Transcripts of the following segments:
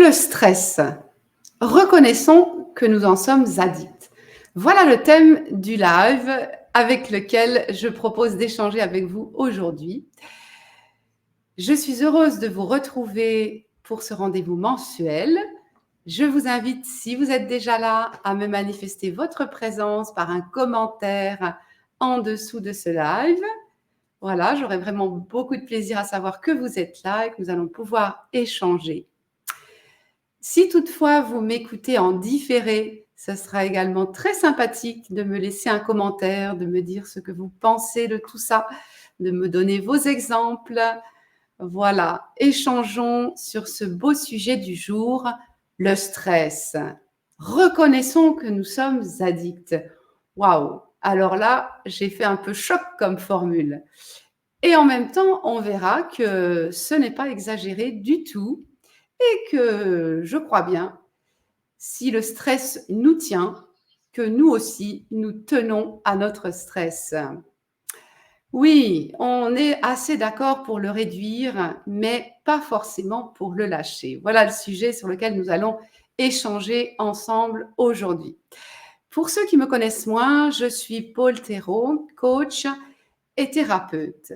Le stress. Reconnaissons que nous en sommes addicts. Voilà le thème du live avec lequel je propose d'échanger avec vous aujourd'hui. Je suis heureuse de vous retrouver pour ce rendez-vous mensuel. Je vous invite, si vous êtes déjà là, à me manifester votre présence par un commentaire en dessous de ce live. Voilà, j'aurai vraiment beaucoup de plaisir à savoir que vous êtes là et que nous allons pouvoir échanger. Si toutefois vous m'écoutez en différé, ce sera également très sympathique de me laisser un commentaire, de me dire ce que vous pensez de tout ça, de me donner vos exemples. Voilà, échangeons sur ce beau sujet du jour, le stress. Reconnaissons que nous sommes addicts. Waouh! Alors là, j'ai fait un peu choc comme formule. Et en même temps, on verra que ce n'est pas exagéré du tout et que je crois bien, si le stress nous tient, que nous aussi, nous tenons à notre stress. Oui, on est assez d'accord pour le réduire, mais pas forcément pour le lâcher. Voilà le sujet sur lequel nous allons échanger ensemble aujourd'hui. Pour ceux qui me connaissent moins, je suis Paul Thérault, coach et thérapeute.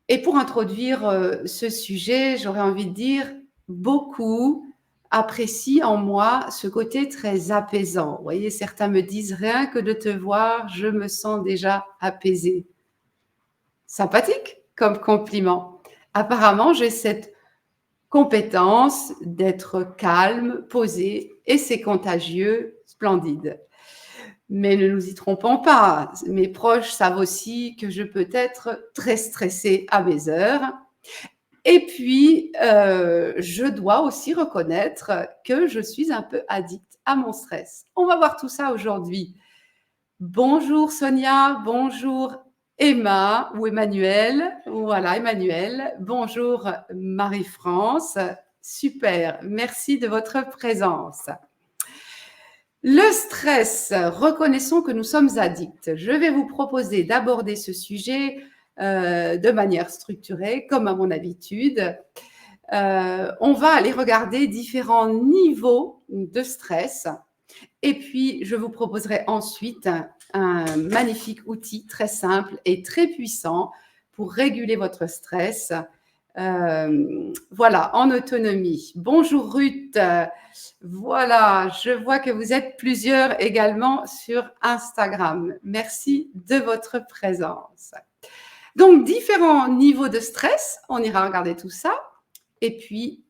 Et pour introduire ce sujet, j'aurais envie de dire, beaucoup apprécient en moi ce côté très apaisant. Vous voyez, certains me disent, rien que de te voir, je me sens déjà apaisée. Sympathique comme compliment. Apparemment, j'ai cette compétence d'être calme, posée, et c'est contagieux, splendide. Mais ne nous y trompons pas, mes proches savent aussi que je peux être très stressée à mes heures. Et puis, je dois aussi reconnaître que je suis un peu addict à mon stress. On va voir tout ça aujourd'hui. Bonjour Sonia, bonjour Emma ou Emmanuel. Voilà, Emmanuel. Bonjour Marie-France. Super, merci de votre présence. Le stress, reconnaissons que nous sommes addicts. Je vais vous proposer d'aborder ce sujet de manière structurée, comme à mon habitude. On va aller regarder différents niveaux de stress. Et puis, je vous proposerai ensuite un magnifique outil très simple et très puissant pour réguler votre stress. Voilà, en autonomie. Bonjour Ruth. Voilà, je vois que vous êtes plusieurs également sur Instagram. Merci de votre présence. Donc, différents niveaux de stress, on ira regarder tout ça. Et puis,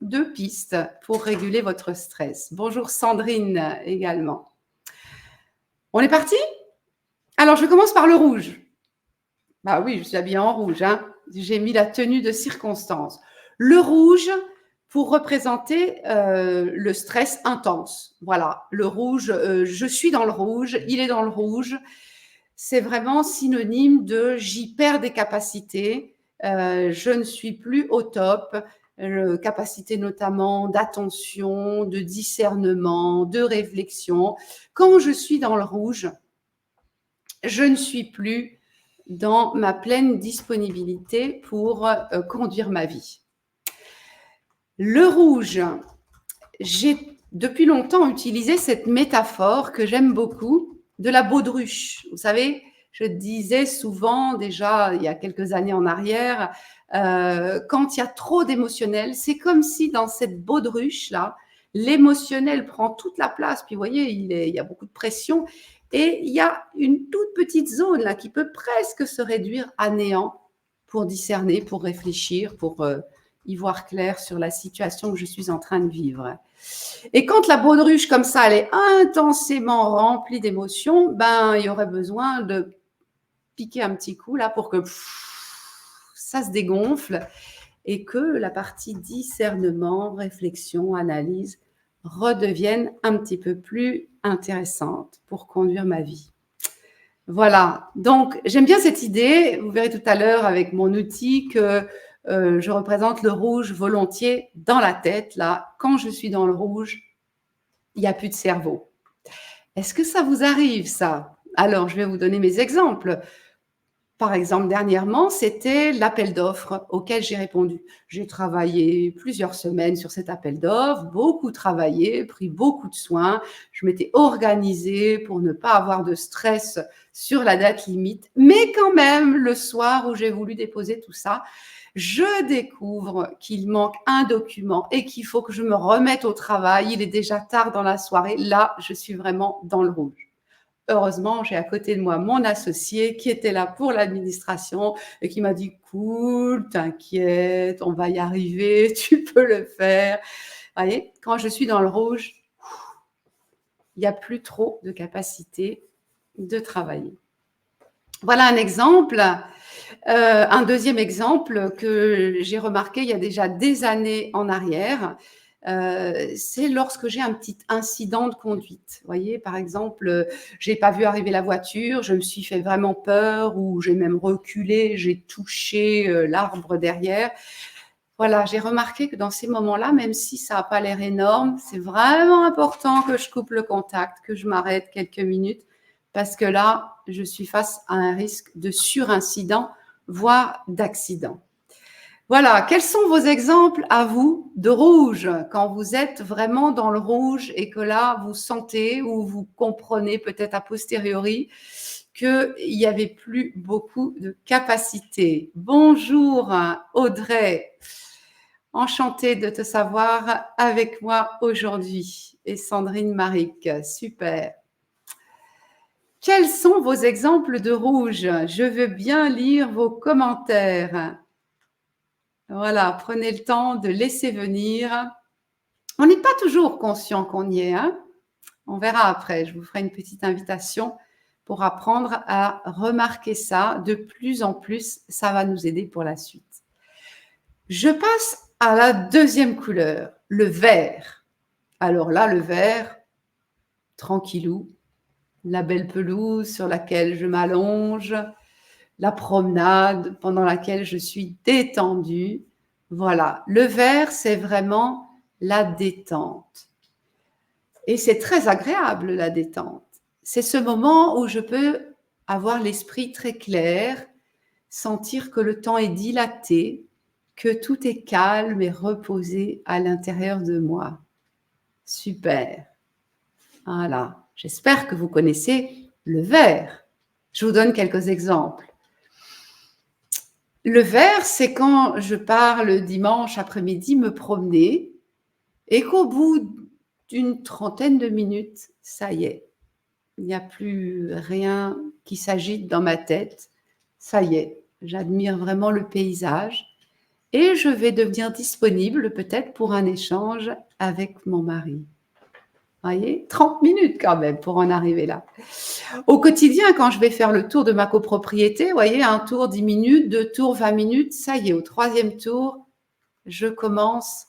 deux pistes pour réguler votre stress. Bonjour Sandrine également. On est parti? Alors, je commence par le rouge. Bah oui, je suis habillée en rouge, hein. J'ai mis la tenue de circonstance. Le rouge pour représenter le stress intense. Voilà, le rouge, je suis dans le rouge, il est dans le rouge. C'est vraiment synonyme de j'y perds des capacités, je ne suis plus au top, capacité notamment d'attention, de discernement, de réflexion. Quand je suis dans le rouge, je ne suis plus dans ma pleine disponibilité pour conduire ma vie. Le rouge, j'ai depuis longtemps utilisé cette métaphore que j'aime beaucoup de la baudruche. Vous savez, je disais souvent déjà il y a quelques années en arrière, quand il y a trop d'émotionnel, c'est comme si dans cette baudruche-là, l'émotionnel prend toute la place, puis vous voyez, il y a beaucoup de pression, et il y a une toute petite zone là qui peut presque se réduire à néant pour discerner, pour réfléchir, pour y voir clair sur la situation que je suis en train de vivre. Et quand la baudruche comme ça, elle est intensément remplie d'émotions, ben il y aurait besoin de piquer un petit coup là pour que ça se dégonfle et que la partie discernement, réflexion, analyse redevienne un petit peu plus intéressante pour conduire ma vie. Voilà, donc j'aime bien cette idée. Vous verrez tout à l'heure avec mon outil que je représente le rouge volontiers dans la tête. Là, quand je suis dans le rouge, il n'y a plus de cerveau. Est-ce que ça vous arrive, ça? Alors, je vais vous donner mes exemples. Par exemple, dernièrement, c'était l'appel d'offres auquel j'ai répondu. J'ai travaillé plusieurs semaines sur cet appel d'offres, beaucoup travaillé, pris beaucoup de soins. Je m'étais organisée pour ne pas avoir de stress sur la date limite. Mais quand même, le soir où j'ai voulu déposer tout ça, je découvre qu'il manque un document et qu'il faut que je me remette au travail. Il est déjà tard dans la soirée. Là, je suis vraiment dans le rouge. Heureusement, j'ai à côté de moi mon associé qui était là pour l'administration et qui m'a dit: «Cool, t'inquiète, on va y arriver, tu peux le faire». Vous voyez, quand je suis dans le rouge, il n'y a plus trop de capacité de travailler. Voilà un exemple. Un deuxième exemple que j'ai remarqué il y a déjà des années en arrière, c'est lorsque j'ai un petit incident de conduite. Vous voyez, par exemple, j'ai pas vu arriver la voiture, je me suis fait vraiment peur ou j'ai même reculé, j'ai touché, l'arbre derrière. Voilà, j'ai remarqué que dans ces moments-là, même si ça a pas l'air énorme, c'est vraiment important que je coupe le contact, que je m'arrête quelques minutes parce que là, je suis face à un risque de surincident, voire d'accident. Voilà, quels sont vos exemples à vous de rouge quand vous êtes vraiment dans le rouge et que là, vous sentez ou vous comprenez peut-être a posteriori qu'il n'y avait plus beaucoup de capacité. Bonjour Audrey, enchantée de te savoir avec moi aujourd'hui. Et Sandrine Maric, super. Quels sont vos exemples de rouge? Je veux bien lire vos commentaires. Voilà, prenez le temps de laisser venir. On n'est pas toujours conscient qu'on y est, hein? On verra après, je vous ferai une petite invitation pour apprendre à remarquer ça. De plus en plus, ça va nous aider pour la suite. Je passe à la deuxième couleur, le vert. Alors là, le vert, tranquillou, la belle pelouse sur laquelle je m'allonge, la promenade pendant laquelle je suis détendue. Voilà, le vert, c'est vraiment la détente. Et c'est très agréable, la détente. C'est ce moment où je peux avoir l'esprit très clair, sentir que le temps est dilaté, que tout est calme et reposé à l'intérieur de moi. Super. Voilà. J'espère que vous connaissez le vert. Je vous donne quelques exemples. Le vert, c'est quand je pars le dimanche après-midi me promener et qu'au bout d'une trentaine de minutes, ça y est, il n'y a plus rien qui s'agite dans ma tête. Ça y est, j'admire vraiment le paysage et je vais devenir disponible peut-être pour un échange avec mon mari. Vous voyez, 30 minutes quand même pour en arriver là. Au quotidien, quand je vais faire le tour de ma copropriété, vous voyez, un tour 10 minutes, 2 tours 20 minutes, ça y est, au troisième tour, je commence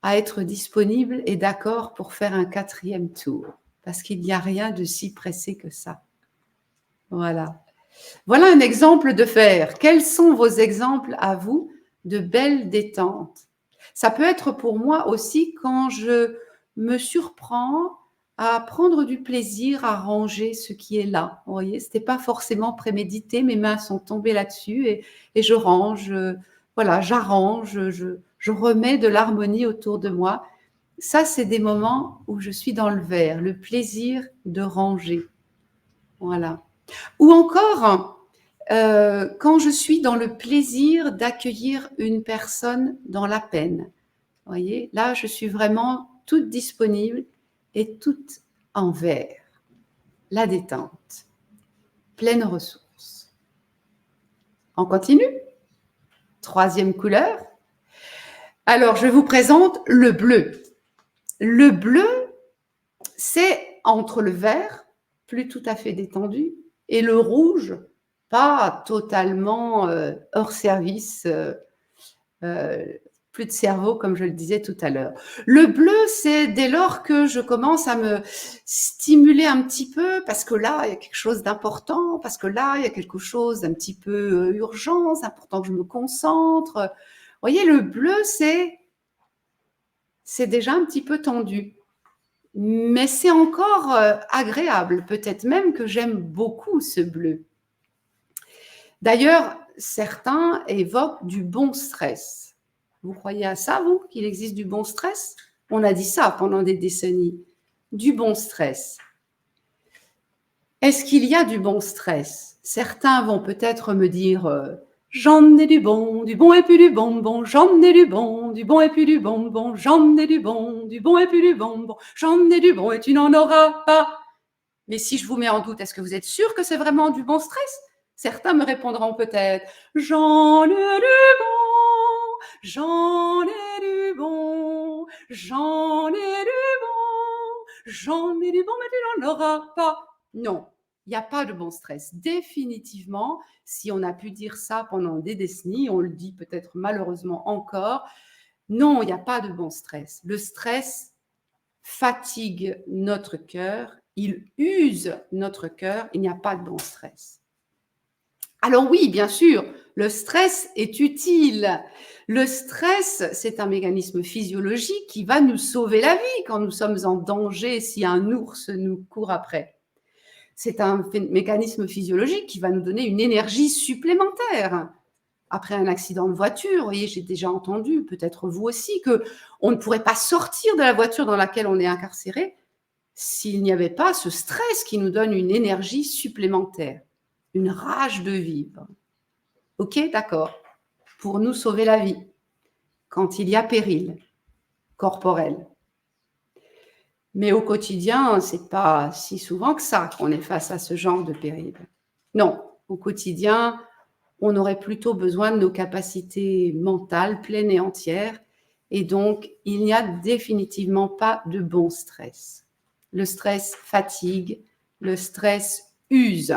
à être disponible et d'accord pour faire un quatrième tour, parce qu'il n'y a rien de si pressé que ça. Voilà. Voilà un exemple de faire. Quels sont vos exemples à vous de belles détentes? Ça peut être pour moi aussi quand je me surprends à prendre du plaisir à ranger ce qui est là. Vous voyez, ce n'était pas forcément prémédité, mes mains sont tombées là-dessus et je range, voilà, j'arrange, je remets de l'harmonie autour de moi. Ça, c'est des moments où je suis dans le vert, le plaisir de ranger. Voilà. Ou encore, quand je suis dans le plaisir d'accueillir une personne dans la peine. Vous voyez, là, je suis vraiment toute disponible et toute en vert. La détente, pleine ressource. On continue? Troisième couleur. Alors, je vous présente le bleu. Le bleu, c'est entre le vert, plus tout à fait détendu, et le rouge, pas totalement hors service, plus de cerveau, comme je le disais tout à l'heure. Le bleu, c'est dès lors que je commence à me stimuler un petit peu, parce que là, il y a quelque chose d'important, parce que là, il y a quelque chose d'un petit peu urgent, c'est important que je me concentre. Vous voyez, le bleu, c'est déjà un petit peu tendu. Mais c'est encore agréable, peut-être même que j'aime beaucoup ce bleu. D'ailleurs, certains évoquent du bon stress. Vous croyez à ça, vous, qu'il existe du bon stress? On a dit ça pendant des décennies. Du bon stress. Est-ce qu'il y a du bon stress? Certains vont peut-être me dire j'en ai du bon et puis du bonbon, j'en ai du bon et puis du bonbon, j'en ai du bon et puis du bonbon, j'en ai du bon et tu n'en auras pas. Mais si je vous mets en doute, est-ce que vous êtes sûr que c'est vraiment du bon stress? Certains me répondront peut-être j'en ai du bon, j'en ai du bon, j'en ai du bon, j'en ai du bon, mais tu n'en auras pas. Non, il n'y a pas de bon stress. Définitivement, si on a pu dire ça pendant des décennies, on le dit peut-être malheureusement encore, non, il n'y a pas de bon stress. Le stress fatigue notre cœur, il use notre cœur, il n'y a pas de bon stress. Alors oui, bien sûr, le stress est utile. Le stress, c'est un mécanisme physiologique qui va nous sauver la vie quand nous sommes en danger, si un ours nous court après. C'est un mécanisme physiologique qui va nous donner une énergie supplémentaire. Après un accident de voiture, vous voyez, j'ai déjà entendu, peut-être vous aussi, qu'on ne pourrait pas sortir de la voiture dans laquelle on est incarcéré s'il n'y avait pas ce stress qui nous donne une énergie supplémentaire, une rage de vivre. Ok, d'accord, pour nous sauver la vie, quand il y a péril corporel. Mais au quotidien, c'est pas si souvent que ça qu'on est face à ce genre de péril. Non, au quotidien, on aurait plutôt besoin de nos capacités mentales pleines et entières. Et donc, il n'y a définitivement pas de bon stress. Le stress fatigue, le stress use.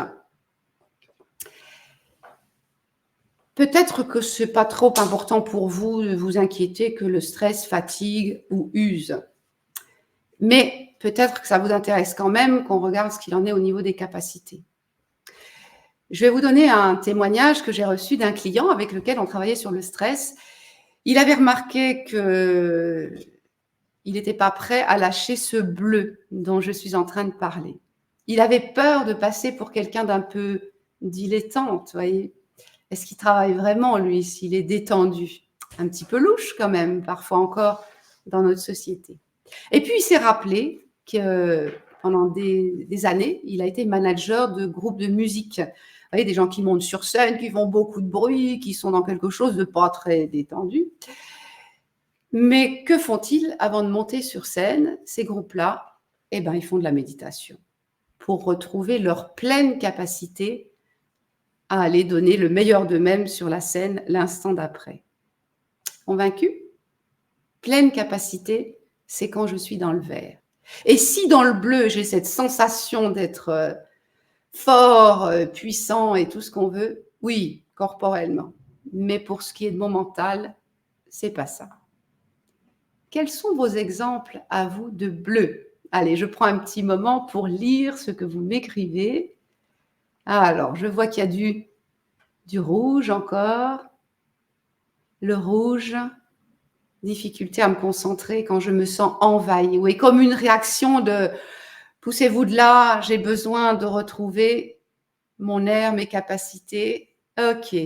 Peut-être que ce n'est pas trop important pour vous de vous inquiéter que le stress fatigue ou use. Mais peut-être que ça vous intéresse quand même qu'on regarde ce qu'il en est au niveau des capacités. Je vais vous donner un témoignage que j'ai reçu d'un client avec lequel on travaillait sur le stress. Il avait remarqué qu'il n'était pas prêt à lâcher ce bleu dont je suis en train de parler. Il avait peur de passer pour quelqu'un d'un peu dilettante, voyez. Est-ce qu'il travaille vraiment, lui, s'il est détendu? Un petit peu louche quand même, parfois encore, dans notre société. Et puis, il s'est rappelé que pendant des années, il a été manager de groupes de musique. Vous voyez, des gens qui montent sur scène, qui font beaucoup de bruit, qui sont dans quelque chose de pas très détendu. Mais que font-ils avant de monter sur scène, ces groupes-là? Eh bien, ils font de la méditation pour retrouver leur pleine capacité à aller donner le meilleur d'eux-mêmes sur la scène l'instant d'après. Convaincu? Pleine capacité, c'est quand je suis dans le vert. Et si dans le bleu, j'ai cette sensation d'être fort, puissant et tout ce qu'on veut, oui, corporellement. Mais pour ce qui est de mon mental, c'est pas ça. Quels sont vos exemples à vous de bleu? Allez, je prends un petit moment pour lire ce que vous m'écrivez. Alors, je vois qu'il y a du rouge encore. Le rouge, difficulté à me concentrer quand je me sens envahie. Oui, comme une réaction de poussez-vous de là, j'ai besoin de retrouver mon air, mes capacités. Ok,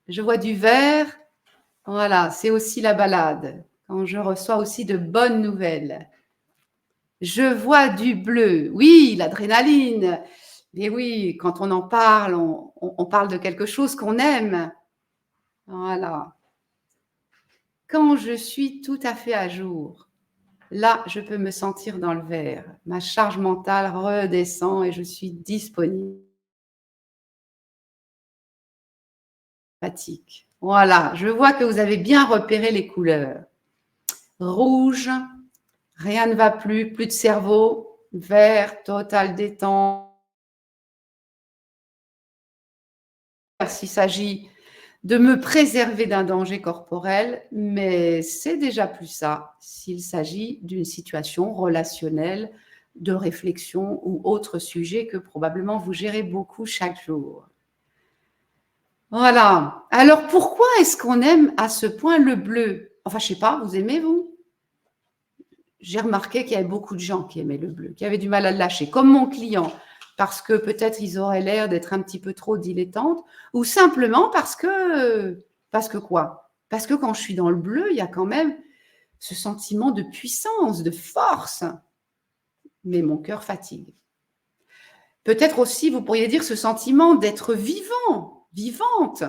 je vois du vert. Voilà, c'est aussi la balade. Quand je reçois aussi de bonnes nouvelles. Je vois du bleu. Oui, l'adrénaline. Mais oui, quand on en parle, on parle de quelque chose qu'on aime. Voilà. Quand je suis tout à fait à jour, là, je peux me sentir dans le vert. Ma charge mentale redescend et je suis disponible. Voilà, je vois que vous avez bien repéré les couleurs. Rouge, rien ne va plus, plus de cerveau. Vert, total détente. S'il s'agit de me préserver d'un danger corporel, mais c'est déjà plus ça s'il s'agit d'une situation relationnelle, de réflexion ou autre sujet que probablement vous gérez beaucoup chaque jour. Voilà. Alors, pourquoi est-ce qu'on aime à ce point le bleu? Enfin, je ne sais pas, vous aimez, vous? J'ai remarqué qu'il y avait beaucoup de gens qui aimaient le bleu, qui avaient du mal à le lâcher, comme mon client, parce que peut-être ils auraient l'air d'être un petit peu trop dilettantes, ou simplement parce que quoi? Parce que quand je suis dans le bleu, il y a quand même ce sentiment de puissance, de force, mais mon cœur fatigue. Peut-être aussi, vous pourriez dire ce sentiment d'être vivant, vivante,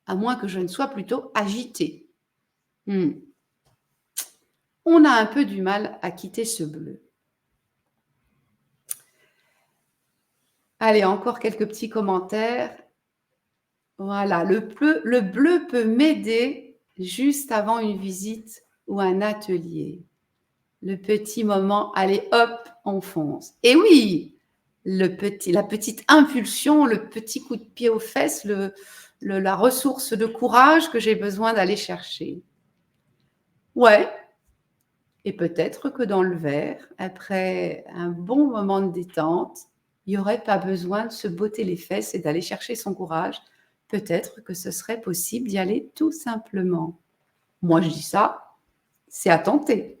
à moins que je ne sois plutôt agitée. On a un peu du mal à quitter ce bleu. Allez, encore quelques petits commentaires. Voilà, le bleu peut m'aider juste avant une visite ou un atelier. Le petit moment, allez hop, on fonce. Et oui, la petite impulsion, le petit coup de pied aux fesses, la ressource de courage que j'ai besoin d'aller chercher. Ouais, et peut-être que dans le vert, après un bon moment de détente, il n'y aurait pas besoin de se botter les fesses et d'aller chercher son courage. Peut-être que ce serait possible d'y aller tout simplement. Moi, je dis ça, c'est à tenter.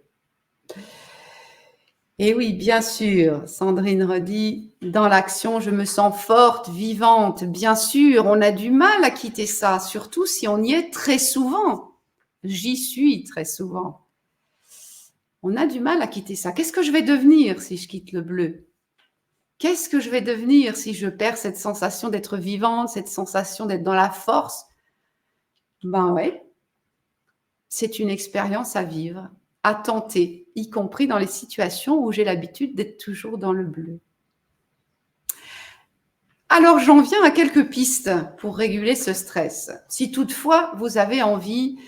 Et oui, bien sûr, Sandrine redit, dans l'action, je me sens forte, vivante. Bien sûr, on a du mal à quitter ça, surtout si on y est très souvent. J'y suis très souvent. On a du mal à quitter ça. Qu'est-ce que je vais devenir si je quitte le bleu? Qu'est-ce que je vais devenir si je perds cette sensation d'être vivante, cette sensation d'être dans la force? Ben ouais, c'est une expérience à vivre, à tenter, y compris dans les situations où j'ai l'habitude d'être toujours dans le bleu. Alors, j'en viens à quelques pistes pour réguler ce stress. Si toutefois, vous avez envie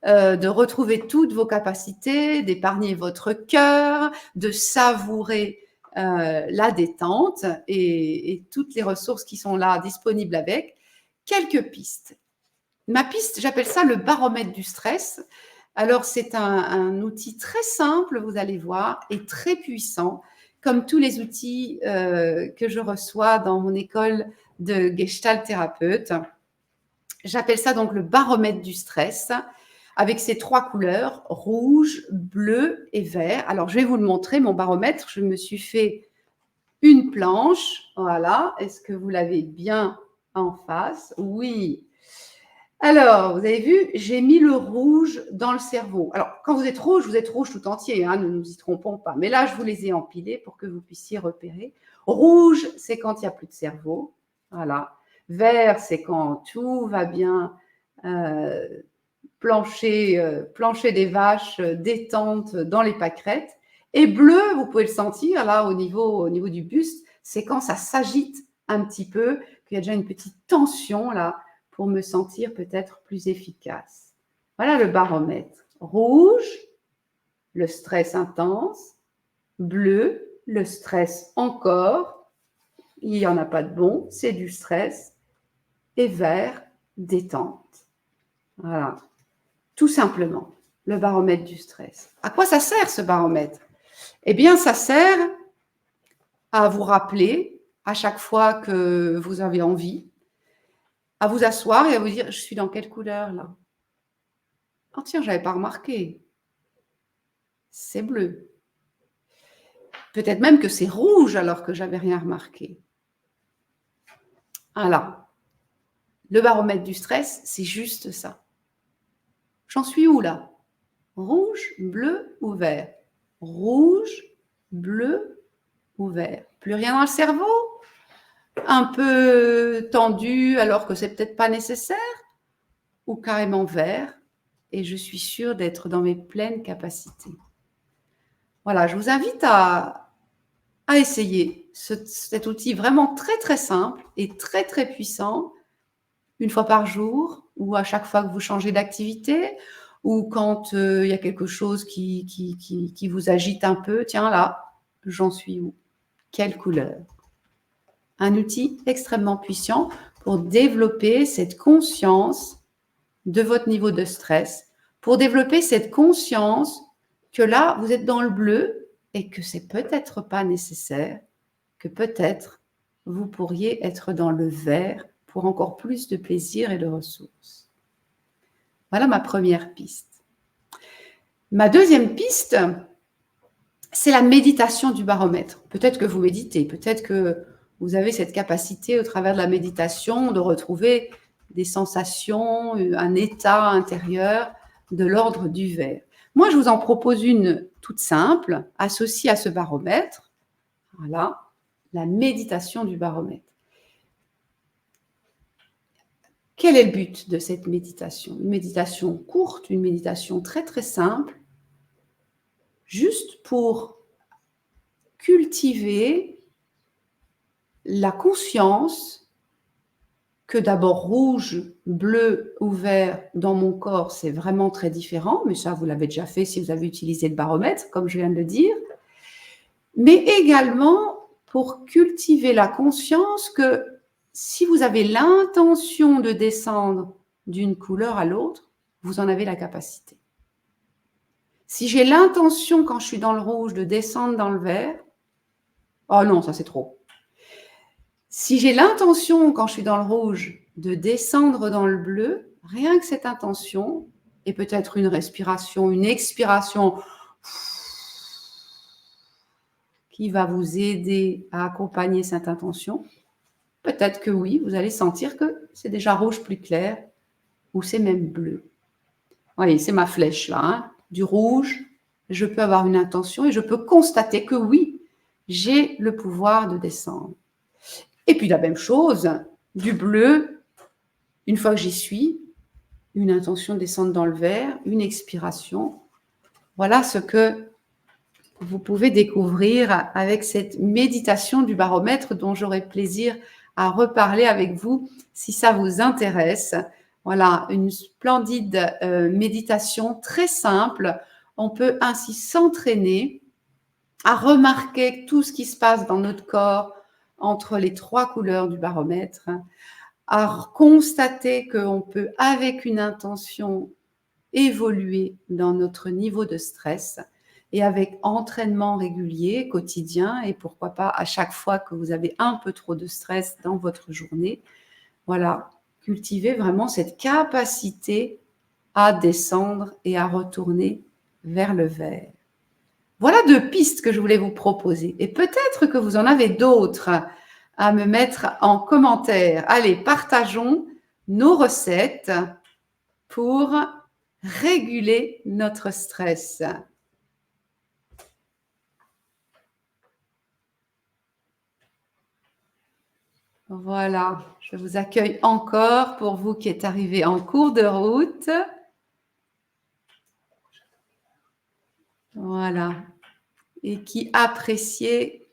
de retrouver toutes vos capacités, d'épargner votre cœur, de savourer la détente et toutes les ressources qui sont là disponibles avec, quelques pistes. Ma piste, j'appelle ça le baromètre du stress. Alors, c'est un outil très simple, vous allez voir, et très puissant, comme tous les outils que je reçois dans mon école de Gestalt thérapeute. J'appelle ça donc le baromètre du stress, avec ces 3 couleurs, rouge, bleu et vert. Alors, je vais vous le montrer, mon baromètre. Je me suis fait une planche. Voilà. Est-ce que vous l'avez bien en face? Oui. Alors, vous avez vu, j'ai mis le rouge dans le cerveau. Alors, quand vous êtes rouge tout entier, hein, ne nous y trompons pas. Mais là, je vous les ai empilés pour que vous puissiez repérer. Rouge, c'est quand il n'y a plus de cerveau. Voilà. Vert, c'est quand tout va bien. Plancher des vaches, détente dans les pâquerettes. Et bleu, vous pouvez le sentir là au niveau du buste, c'est quand ça s'agite un petit peu, qu'il y a déjà une petite tension là pour me sentir peut-être plus efficace. Voilà le baromètre. Rouge, le stress intense. Bleu, le stress encore. Il n'y en a pas de bon, c'est du stress. Et vert, détente. Voilà. Tout simplement, le baromètre du stress. À quoi ça sert ce baromètre? Eh bien, ça sert à vous rappeler à chaque fois que vous avez envie, à vous asseoir et à vous dire, je suis dans quelle couleur là? Oh tiens, je n'avais pas remarqué. C'est bleu. Peut-être même que c'est rouge alors que j'avais rien remarqué. Voilà. Le baromètre du stress, c'est juste ça. J'en suis où là? Rouge, bleu ou vert? Rouge, bleu ou vert? Plus rien dans le cerveau? Un peu tendu alors que c'est peut-être pas nécessaire? Ou carrément vert? Et je suis sûre d'être dans mes pleines capacités. Voilà, je vous invite à essayer cet outil vraiment très très simple et très très puissant, une fois par jour ou à chaque fois que vous changez d'activité ou quand il y a quelque chose qui vous agite un peu. Tiens là, j'en suis où? Quelle couleur? Un outil extrêmement puissant pour développer cette conscience de votre niveau de stress, pour développer cette conscience que là, vous êtes dans le bleu et que c'est peut-être pas nécessaire, que peut-être vous pourriez être dans le vert pour encore plus de plaisir et de ressources. Voilà ma première piste. Ma deuxième piste, c'est la méditation du baromètre. Peut-être que vous méditez, peut-être que vous avez cette capacité au travers de la méditation de retrouver des sensations, un état intérieur de l'ordre du vert. Moi, je vous en propose une toute simple, associée à ce baromètre. Voilà, la méditation du baromètre. Quel est le but de cette méditation? Une méditation courte, une méditation très très simple, juste pour cultiver la conscience que d'abord rouge, bleu ou vert dans mon corps, c'est vraiment très différent, mais ça, vous l'avez déjà fait si vous avez utilisé le baromètre, comme je viens de le dire. Mais également pour cultiver la conscience que si vous avez l'intention de descendre d'une couleur à l'autre, vous en avez la capacité. Si j'ai l'intention, quand je suis dans le rouge, de descendre dans le vert, oh non, ça c'est trop. Si j'ai l'intention, quand je suis dans le rouge, de descendre dans le bleu, rien que cette intention, et peut-être une respiration, une expiration qui va vous aider à accompagner cette intention, peut-être que oui, vous allez sentir que c'est déjà rouge plus clair ou c'est même bleu. Vous voyez, c'est ma flèche là, hein, du rouge, je peux avoir une intention et je peux constater que oui, j'ai le pouvoir de descendre. Et puis la même chose, du bleu, une fois que j'y suis, une intention de descendre dans le vert, une expiration. Voilà ce que vous pouvez découvrir avec cette méditation du baromètre dont j'aurai plaisir à reparler avec vous si ça vous intéresse. Voilà, une splendide méditation très simple. On peut ainsi s'entraîner à remarquer tout ce qui se passe dans notre corps entre les 3 couleurs du baromètre, à constater qu'on peut, avec une intention, évoluer dans notre niveau de stress et avec entraînement régulier, quotidien, et pourquoi pas à chaque fois que vous avez un peu trop de stress dans votre journée, voilà, cultiver vraiment cette capacité à descendre et à retourner vers le vert. Voilà 2 pistes que je voulais vous proposer et peut-être que vous en avez d'autres à me mettre en commentaire. Allez, partageons nos recettes pour réguler notre stress. Voilà, je vous accueille encore pour vous qui êtes arrivés en cours de route. Voilà, et qui appréciez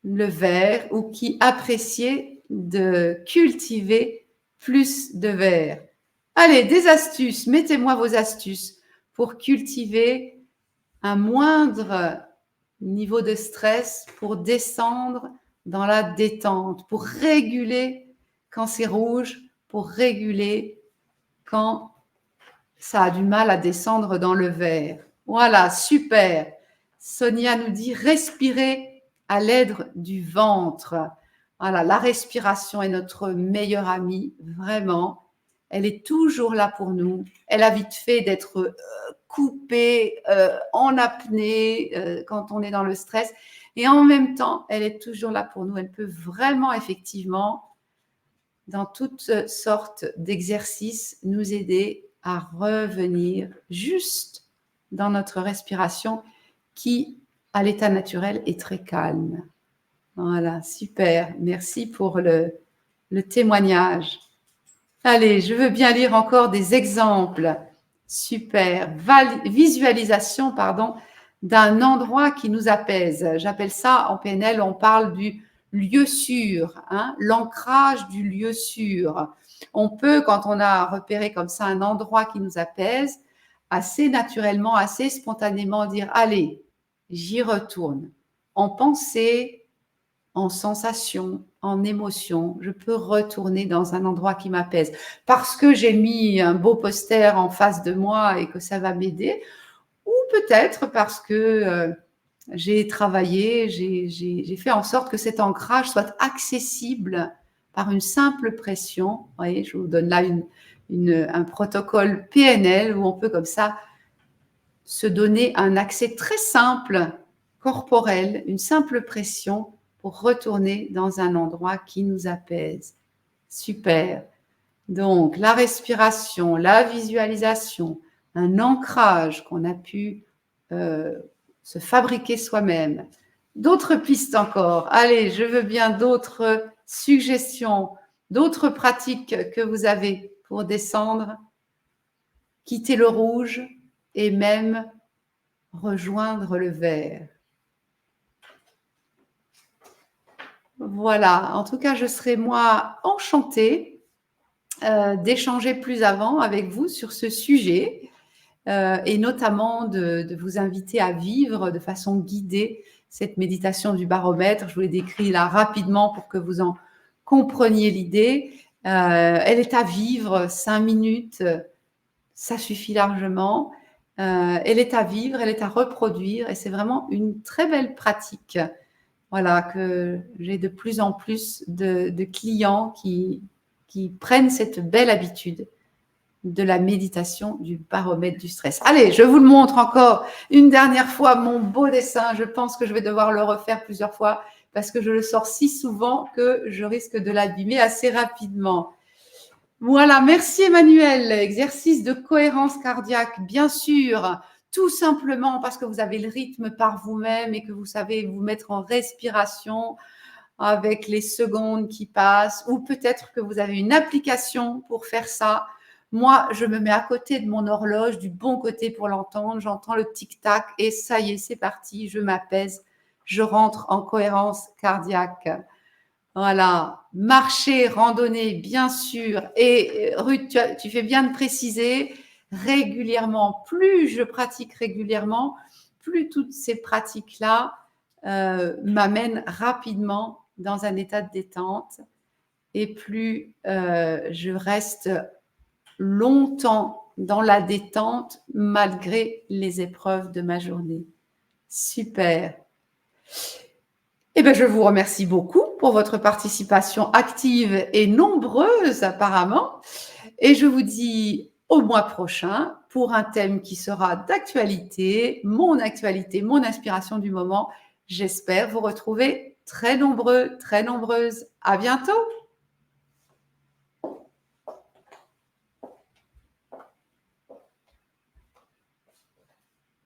le vert ou qui appréciez de cultiver plus de vert. Allez, des astuces, mettez-moi vos astuces pour cultiver un moindre niveau de stress, pour descendre dans la détente, pour réguler quand c'est rouge, pour réguler quand ça a du mal à descendre dans le vert. Voilà, super. Sonia nous dit respirer à l'aide du ventre. Voilà, la respiration est notre meilleure amie, vraiment. Elle est toujours là pour nous. Elle a vite fait d'être coupée, en apnée quand on est dans le stress. Et en même temps, elle est toujours là pour nous. Elle peut vraiment, effectivement, dans toutes sortes d'exercices, nous aider à revenir juste dans notre respiration qui, à l'état naturel, est très calme. Voilà, super. Merci pour le témoignage. Allez, je veux bien lire encore des exemples. Super. Visualisation, d'un endroit qui nous apaise. J'appelle ça, en PNL, on parle du lieu sûr, hein, l'ancrage du lieu sûr. On peut, quand on a repéré comme ça un endroit qui nous apaise, assez naturellement, assez spontanément dire, allez, j'y retourne. En pensée, en sensation, en émotion, je peux retourner dans un endroit qui m'apaise. Parce que j'ai mis un beau poster en face de moi et que ça va m'aider, ou peut-être parce que j'ai travaillé, j'ai fait en sorte que cet ancrage soit accessible par une simple pression. Vous voyez, je vous donne là un protocole PNL où on peut comme ça se donner un accès très simple, corporel, une simple pression pour retourner dans un endroit qui nous apaise. Super. Donc, la respiration, la visualisation, un ancrage qu'on a pu se fabriquer soi-même. D'autres pistes encore. Allez, je veux bien d'autres suggestions, d'autres pratiques que vous avez pour descendre, quitter le rouge et même rejoindre le vert. Voilà, en tout cas, je serai moi enchantée d'échanger plus avant avec vous sur ce sujet et notamment de vous inviter à vivre de façon guidée cette méditation du baromètre. Je vous l'ai décrit là rapidement pour que vous en compreniez l'idée. Elle est à vivre 5 minutes, ça suffit largement. Elle est à vivre, elle est à reproduire et c'est vraiment une très belle pratique. Voilà, que j'ai de plus en plus de clients qui prennent cette belle habitude de la méditation du baromètre du stress. Allez, je vous le montre encore une dernière fois, mon beau dessin. Je pense que je vais devoir le refaire plusieurs fois parce que je le sors si souvent que je risque de l'abîmer assez rapidement. Voilà, merci Emmanuel. Exercice de cohérence cardiaque, bien sûr, tout simplement parce que vous avez le rythme par vous-même et que vous savez vous mettre en respiration avec les secondes qui passent, ou peut-être que vous avez une application pour faire ça. Moi, je me mets à côté de mon horloge, du bon côté pour l'entendre, j'entends le tic-tac et ça y est, c'est parti, je m'apaise, je rentre en cohérence cardiaque. Voilà, marcher, randonner, bien sûr. Et Ruth, tu fais bien de préciser régulièrement. Plus je pratique régulièrement, plus toutes ces pratiques-là m'amènent rapidement dans un état de détente et plus je reste longtemps dans la détente malgré les épreuves de ma journée. Super. Eh bien, je vous remercie beaucoup pour votre participation active et nombreuse apparemment. Et je vous dis au mois prochain pour un thème qui sera d'actualité, mon inspiration du moment. J'espère vous retrouver très nombreux, très nombreuses. À bientôt.